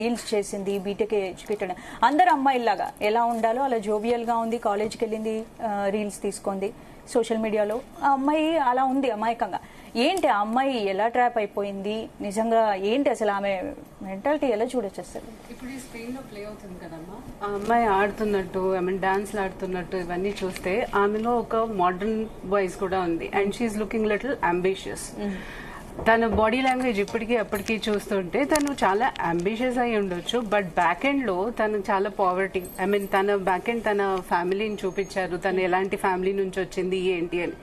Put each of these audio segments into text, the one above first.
Reels చేసింది, BTech educated, అందరు అమ్మాయిలాగా ఎలా ఉండాలో అలా జోవియల్ గా ఉంది, కాలేజ్కి వెళ్ళింది, రీల్స్ తీసుకుంది సోషల్ మీడియాలో. ఆ అమ్మాయి అలా ఉంది అమాయకంగా. ఏంటి ఆ అమ్మాయి ఎలా ట్రాప్ అయిపోయింది నిజంగా? ఏంటి అసలు ఆమె మెంటాలిటీ ఎలా చూడొచ్చు అసలు? ఇప్పుడు ఈ స్క్రీన్ లో ప్లే అవుతుంది కదమ్మా, ఆ అమ్మాయి ఆడుతున్నట్టు, ఐ మీన్ డాన్స్ ఆడుతున్నట్టు ఇవన్నీ చూస్తే ఆమెలో ఒక మోడర్న్ వాయిస్ కూడా ఉంది. And she's looking little ambitious. తన బాడీ లాంగ్వేజ్ ఇప్పటికీ అప్పటికీ చూస్తుంటే తను చాలా అంబిషియస్ అయి ఉండొచ్చు, బట్ బ్యాక్ ఎండ్ లో తను చాలా పావర్టీ. ఐ మీన్ తన బ్యాక్ ఎండ్ తన ఫ్యామిలీని చూపించారు, తను ఎలాంటి ఫ్యామిలీ నుంచి వచ్చింది ఏంటి అని.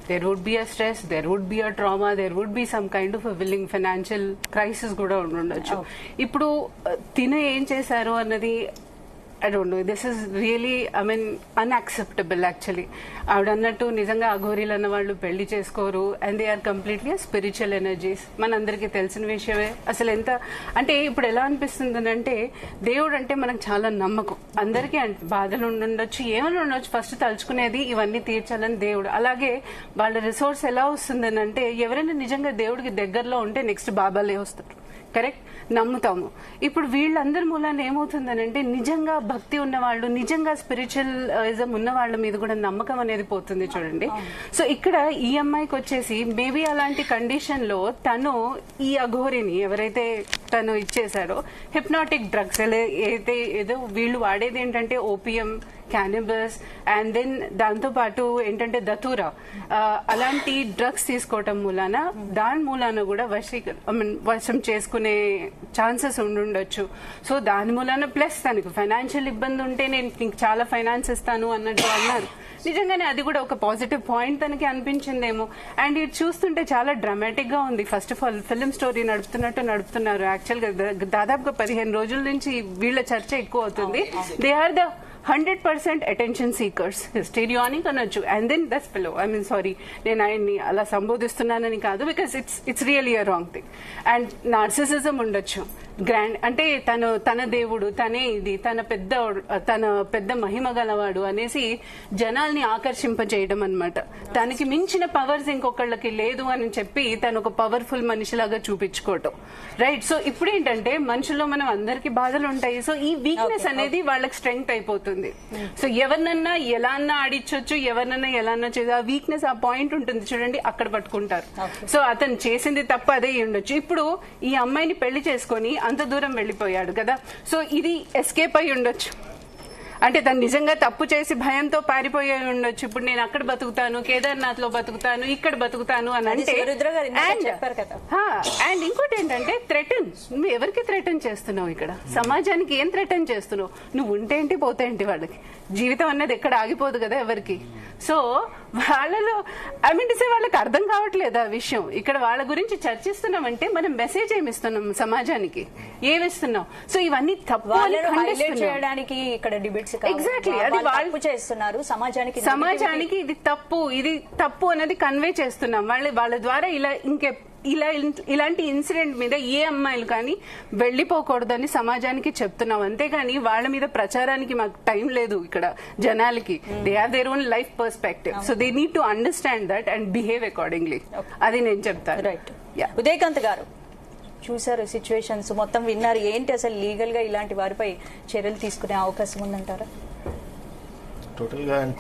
There would be a stress, there would be a trauma, there would be some kind of willing financial crisis కూడా ఉండొచ్చు. ఇప్పుడు తిన ఏం చేశారు అన్నది I don't know. This is really, I mean, unacceptable actually. ఆవిడన్నట్టు నిజంగా అఘోరీలు అన్న వాళ్ళు పెళ్లి చేసుకోరు, and they are completely spiritual energies. మనందరికీ తెలిసిన విషయమే. అసలు ఎంత అంటే ఇప్పుడు ఎలా అనిపిస్తుంది అంటే, దేవుడు అంటే మనకు చాలా నమ్మకం. అందరికీ బాధలు ఉండొచ్చు, ఏమైనా ఉండొచ్చు, ఫస్ట్ తలుచుకునేది ఇవన్నీ తీర్చాలని దేవుడు. అలాగే వాళ్ళ రిసోర్స్ ఎలా వస్తుందని అంటే, ఎవరైనా నిజంగా దేవుడికి దగ్గరలో ఉంటే నెక్స్ట్ బాబాలే వస్తారు. కరెక్ట్, నమ్ముతాము. ఇప్పుడు వీళ్ళందరి మూలాన ఏమవుతుందని అంటే, నిజంగా భక్తి ఉన్నవాళ్ళు, నిజంగా స్పిరిచువలిజం ఉన్న వాళ్ళ మీద కూడా నమ్మకం అనేది పోతుంది చూడండి. సో ఇక్కడ ఈ అమ్మాయికి వచ్చేసి మేబీ అలాంటి కండిషన్ లో తను ఈ అఘోరిని ఎవరైతే తను ఇచ్చేశాడో, హిప్నాటిక్ డ్రగ్స్ అయితే ఏదో వీళ్ళు వాడేది ఏంటంటే ఓపియం, క్యానిబస్, అండ్ దెన్ దాంతో పాటు ఏంటంటే దతూరా, అలాంటి డ్రగ్స్ తీసుకోవటం మూలాన దాని మూలాన కూడా వశం చేసుకునే ఛాన్సెస్ ఉండుండొచ్చు. సో దాని మూలాన ప్లస్ తనకు ఫైనాన్షియల్ ఇబ్బంది ఉంటే నేను నీకు చాలా ఫైనాన్స్ ఇస్తాను అన్నట్టు అన్నారు. నిజంగానే అది కూడా ఒక పాజిటివ్ పాయింట్ తనకి అనిపించిందేమో. అండ్ ఇది చూస్తుంటే చాలా డ్రామాటిక్ గా ఉంది. First of all film story నడుపుతున్నారు. యాక్చువల్ గా దాదాపుగా 15 రోజుల నుంచి వీళ్ళ చర్చ ఎక్కువ అవుతుంది. They are the 100% attention seekers, histrionic అనొచ్చు. And then this fellow, I mean sorry, నేను ఆయన్ని అలా సంబోధిస్తున్నానని కాదు, because it's really a wrong thing. And narcissism ఉండొచ్చు. గ్రాండ్ అంటే తన దేవుడు, తనే ఇది, తన పెద్ద మహిమ గలవాడు అనేసి జనాల్ని ఆకర్షింపజేయడం అనమాట. తనకి మించిన పవర్స్ ఇంకొకళ్ళకి లేదు అని చెప్పి తను ఒక పవర్ఫుల్ మనిషిలాగా చూపించుకోవటం. రైట్. సో ఇప్పుడు ఏంటంటే మనుషుల్లో మనం అందరికి బాధలు ఉంటాయి. సో ఈ వీక్నెస్ అనేది వాళ్ళకి స్ట్రెంగ్త్ అయిపోతుంది. సో ఎవరినన్నా ఎలా అన్నా ఆడిచ్చొచ్చు, ఎవరినన్నా ఎలా అన్నా చేసి, ఆ వీక్నెస్ ఆ పాయింట్ ఉంటుంది చూడండి, అక్కడ పట్టుకుంటారు. సో అతను చేసింది తప్ప అదే ఉండొచ్చు. ఇప్పుడు ఈ అమ్మాయిని పెళ్లి చేసుకొని అంత దూరం వెళ్లిపోయాడు కదా, సో ఇది ఎస్కేప్ అయి ఉండొచ్చు. అంటే తను నిజంగా తప్పు చేసి భయంతో పారిపోయి ఉండొచ్చు. ఇప్పుడు నేను అక్కడ బతుకుతాను, కేదార్నాథ్ లో బతుకుతాను, ఇక్కడ బతుకుతాను అని అంటే. అండ్ ఇంకోటి ఏంటంటే థ్రెటన్. నువ్వు ఎవరికి థ్రెటన్ చేస్తున్నావు? ఇక్కడ సమాజానికి ఏం థ్రెటన్ చేస్తున్నావు? నువ్వు ఉంటేంటి పోతేంటి, వాళ్ళకి జీవితం అన్నది ఎక్కడ ఆగిపోదు కదా ఎవరికి. సో వాళ్ళలో ఐ మీన్ టు సే వాళ్ళకి అర్థం కావట్లేదు ఆ విషయం. ఇక్కడ వాళ్ళ గురించి చర్చిస్తున్నామంటే మనం మెసేజ్ ఏమిస్తున్నాం సమాజానికి, ఏమిస్తున్నాం? సో ఇవన్నీ తప్పు చేయడానికి ఇక్కడ డిబేట్స్ ఎగ్జాక్ట్లీ అది వాళ్ళు చేస్తున్నారు. సమాజానికి ఇది తప్పు అనేది కన్వే చేస్తున్నాం. వాళ్ళ ద్వారా ఇలాంటి ఇన్సిడెంట్ మీద ఏ అమ్మాయిలు కానీ వెళ్లిపోకూడదని సమాజానికి చెప్తున్నాం. అంతేగాని వాళ్ళ మీద ప్రచారానికి మాకు టైం లేదు. ఇక్కడ జనాలకి they have their own life perspective, so they need to understand that and behave accordingly. అది నేను చెప్తాను. రైట్. ఉదయకాంత్ గారు చూసారు, సిచ్యువేషన్స్ మొత్తం విన్నారు. ఏంటి అసలు లీగల్ గా ఇలాంటి వారిపై చర్యలు తీసుకునే అవకాశం ఉందంటారా? టోటల్ గా